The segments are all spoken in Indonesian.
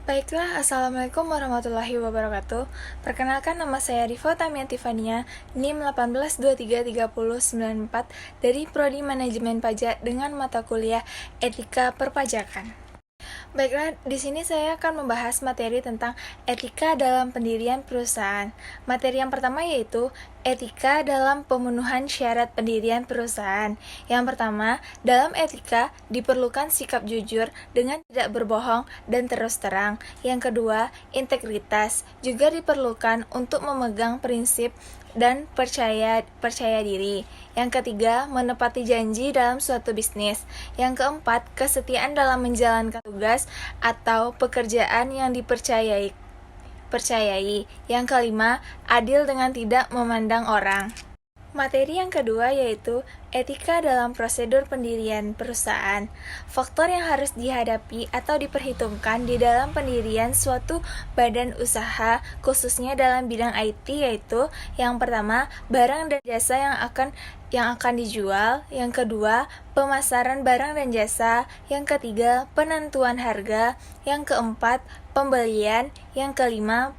Baiklah, Assalamualaikum warahmatullahi wabarakatuh. Perkenalkan, nama saya Rifa Tamia Tifania, NIM 18233094 dari Prodi Manajemen Pajak dengan mata kuliah Etika Perpajakan. Baiklah, di sini saya akan membahas materi tentang etika dalam pendirian perusahaan. Materi yang pertama yaitu etika dalam pemenuhan syarat pendirian perusahaan. Yang pertama, dalam etika diperlukan sikap jujur dengan tidak berbohong dan terus terang. Yang kedua, integritas juga diperlukan untuk memegang prinsip dan percaya diri. Yang ketiga, menepati janji dalam suatu bisnis. Yang keempat, kesetiaan dalam menjalankan tugas atau pekerjaan yang dipercayai. Yang kelima, adil dengan tidak memandang orang. Materi yang kedua yaitu etika dalam prosedur pendirian perusahaan. Faktor yang harus dihadapi atau diperhitungkan di dalam pendirian suatu badan usaha, khususnya dalam bidang IT, yaitu yang pertama, barang dan jasa yang akan dijual. Yang kedua, pemasaran barang dan jasa. Yang ketiga, penentuan harga. Yang keempat, pembelian. Yang kelima,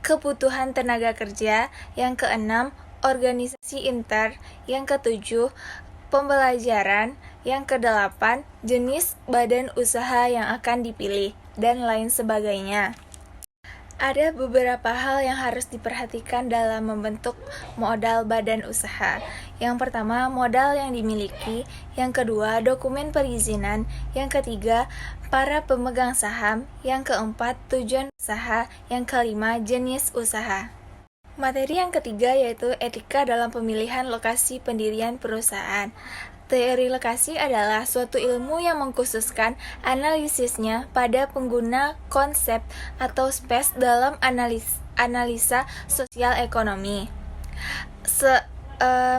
kebutuhan tenaga kerja. Yang keenam, organisasi inter. Yang ketujuh, pembelajaran. Yang kedelapan, jenis badan usaha yang akan dipilih, dan lain sebagainya. Ada beberapa hal yang harus diperhatikan dalam membentuk modal badan usaha. Yang pertama, modal yang dimiliki. Yang kedua, dokumen perizinan. Yang ketiga, para pemegang saham. Yang keempat, tujuan usaha. Yang kelima, jenis usaha. Materi yang ketiga yaitu etika dalam pemilihan lokasi pendirian perusahaan. Teori lokasi adalah suatu ilmu yang mengkhususkan analisisnya pada pengguna konsep atau space dalam analisa sosial ekonomi.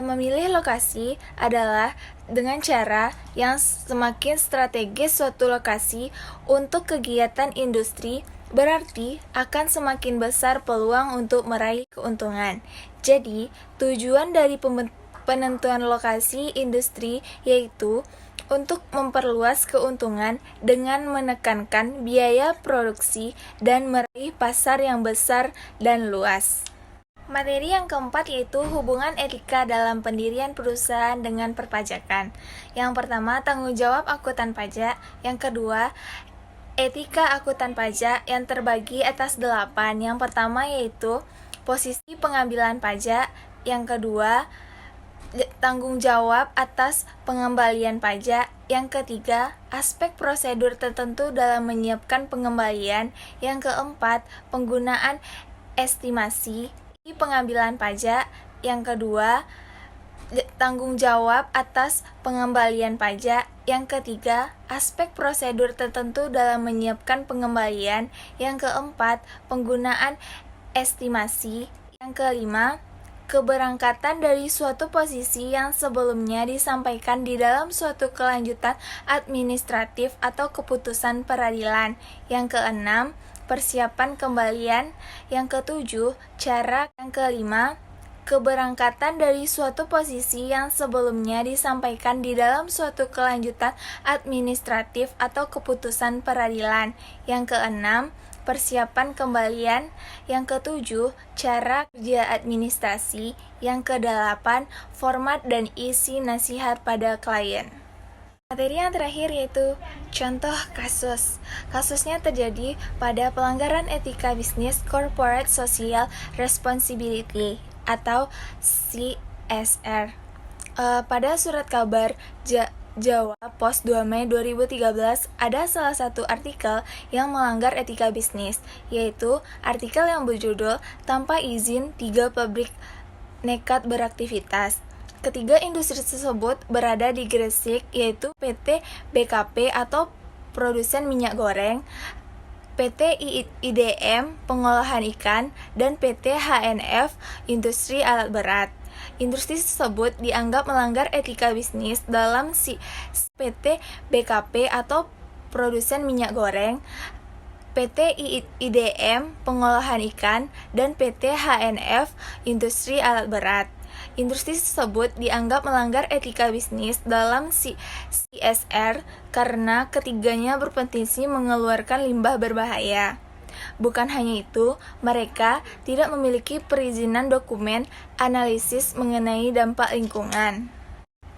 Memilih lokasi adalah dengan cara yang semakin strategis suatu lokasi untuk kegiatan industri, berarti akan semakin besar peluang untuk meraih keuntungan. Jadi, tujuan dari penentuan lokasi industri yaitu untuk memperluas keuntungan dengan menekankan biaya produksi dan meraih pasar yang besar dan luas. Materi yang keempat yaitu hubungan etika dalam pendirian perusahaan dengan perpajakan. Yang pertama, tanggung jawab akuntan pajak. Yang kedua, etika akuntan pajak yang terbagi atas 8. Yang pertama yaitu posisi pengambilan pajak. Yang kedua, tanggung jawab atas pengembalian pajak. Yang ketiga, aspek prosedur tertentu dalam menyiapkan pengembalian. Yang keempat, penggunaan estimasi pengambilan pajak. Yang kedua, tanggung jawab atas pengembalian pajak. Yang ketiga, aspek prosedur tertentu dalam menyiapkan pengembalian. Yang keempat, penggunaan estimasi. Yang kelima, keberangkatan dari suatu posisi yang sebelumnya disampaikan di dalam suatu kelanjutan administratif atau keputusan peradilan. Yang keenam, persiapan kembalian. Yang ketujuh, cara. Yang kelima, keberangkatan dari suatu posisi yang sebelumnya disampaikan di dalam suatu kelanjutan administratif atau keputusan peradilan. Yang keenam, persiapan kembalian. Yang ketujuh, cara kerja administrasi. Yang kedelapan, format dan isi nasihat pada klien. Materi yang terakhir yaitu contoh kasus. Kasusnya terjadi pada pelanggaran etika bisnis Corporate Social Responsibility atau CSR. Pada surat kabar Jawa Pos 2 Mei 2013 ada salah satu artikel yang melanggar etika bisnis, yaitu artikel yang berjudul "Tanpa izin 3 pabrik nekat beraktivitas". Ketiga industri tersebut berada di Gresik, yaitu PT BKP atau produsen minyak goreng, PT IDM pengolahan ikan, dan PT HNF industri alat berat. Industri tersebut dianggap melanggar etika bisnis dalam PT BKP atau produsen minyak goreng, PT IDM pengolahan ikan, dan PT HNF industri alat berat. Industri tersebut dianggap melanggar etika bisnis dalam CSR karena ketiganya berpotensi mengeluarkan limbah berbahaya. Bukan hanya itu, mereka tidak memiliki perizinan dokumen analisis mengenai dampak lingkungan.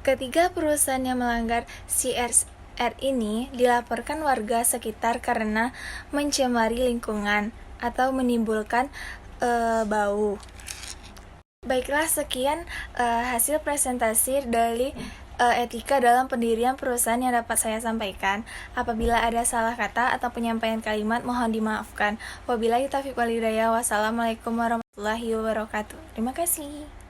Ketiga perusahaan yang melanggar CSR ini dilaporkan warga sekitar karena mencemari lingkungan atau menimbulkan bau. Baiklah, sekian hasil presentasi dari etika dalam pendirian perusahaan yang dapat saya sampaikan. Apabila ada salah kata atau penyampaian kalimat, mohon dimaafkan. Wabillahi taufiq wal hidayah. Wassalamualaikum warahmatullahi wabarakatuh. Terima kasih.